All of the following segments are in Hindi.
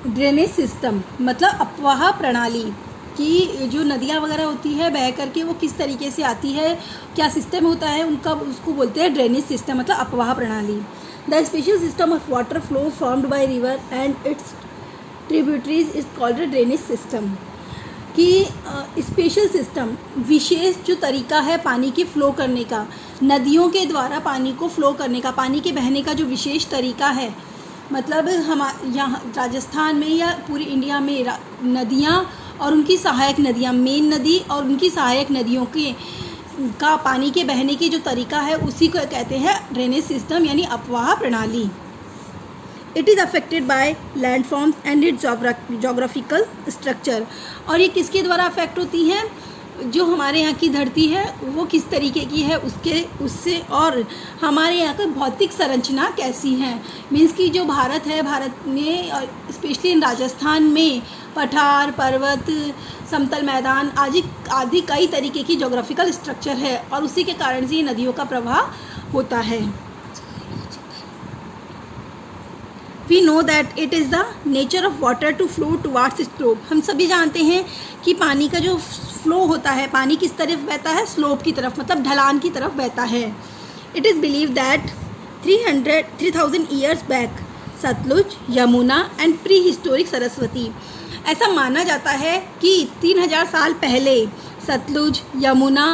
ड्रेनेज सिस्टम मतलब अपवाह प्रणाली कि जो नदियाँ वगैरह होती है बह करके वो किस तरीके से आती है, क्या सिस्टम होता है उनका, उसको बोलते हैं ड्रेनेज सिस्टम मतलब अपवाह प्रणाली। The special system of water flow formed by river and it's tributaries is called drainage system. कि स्पेशल सिस्टम विशेष जो तरीका है पानी के फ़्लो करने का, नदियों के द्वारा पानी को फ़्लो करने का, पानी के बहने का जो विशेष तरीका है, मतलब हम यहाँ राजस्थान में या पूरी इंडिया में नदियाँ और उनकी सहायक नदियाँ, मेन नदी और उनकी सहायक नदियों के का पानी के बहने की जो तरीका है उसी को कहते हैं ड्रेनेज सिस्टम यानी अपवाह प्रणाली। It is affected by landforms and it's geographical structure. और ये किसके द्वारा अफेक्ट होती हैं, जो हमारे यहाँ की धरती है वो किस तरीके की है उससे, और हमारे यहाँ का भौतिक संरचना कैसी है। मीन्स कि जो भारत है, भारत में और स्पेशली इन राजस्थान में पठार, पर्वत, समतल मैदान आदि कई तरीके की जोग्राफिकल स्ट्रक्चर है और उसी के कारण से ये नदियों का प्रवाह होता है। We know that it is the nature of water to flow towards slope। हम सभी जानते हैं कि पानी का जो फ्लो होता है, पानी किस तरफ बहता है, स्लोप की तरफ मतलब ढलान की तरफ बहता है। It is believed that 3000 years back Sutlej, Yamuna and prehistoric Saraswati, ऐसा माना जाता है कि 3000 साल पहले सतलुज, यमुना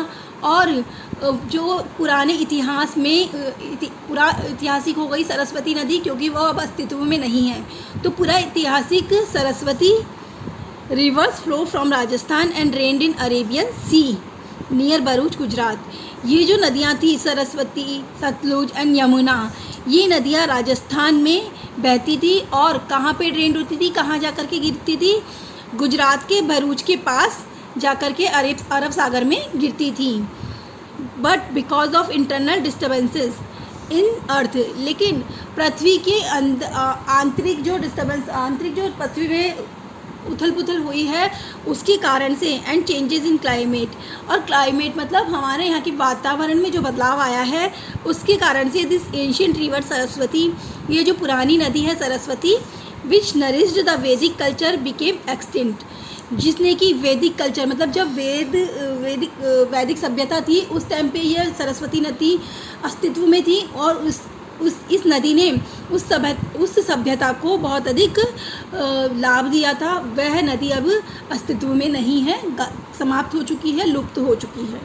और जो पुराने इतिहास में पूरा ऐतिहासिक हो गई सरस्वती नदी, क्योंकि वो अब अस्तित्व में नहीं है, तो पूरा ऐतिहासिक Saraswati rivers flow from Rajasthan and drained in Arabian sea near Bharuch, Gujarat. ये जो नदियाँ थी सरस्वती, सतलुज एंड यमुना, ये नदियाँ राजस्थान में बहती थी और कहाँ पे ड्रेन्ड होती थी, कहाँ जा कर के गिरती थी, गुजरात के भरूच के पास जाकर के अरब सागर में गिरती थी। But because of internal disturbances in earth, लेकिन पृथ्वी के आंतरिक जो डिस्टर्बेंस, आंतरिक जो पृथ्वी में उथल पुथल हुई है उसके कारण से, एंड चेंजेस इन क्लाइमेट, और क्लाइमेट मतलब हमारे यहाँ के वातावरण में जो बदलाव आया है उसके कारण से दिस एंशिएंट रिवर सरस्वती, ये जो पुरानी नदी है सरस्वती, विच नरिश्ड द वैदिक कल्चर बिकेम एक्सटिंक्ट, जिसने कि वैदिक कल्चर मतलब जब वैदिक सभ्यता थी उस टाइम पे ये सरस्वती नदी अस्तित्व में थी और इस नदी ने उस सभ्यता को बहुत अधिक लाभ दिया था। वह नदी अब अस्तित्व में नहीं है, समाप्त हो चुकी है, लुप्त हो चुकी है।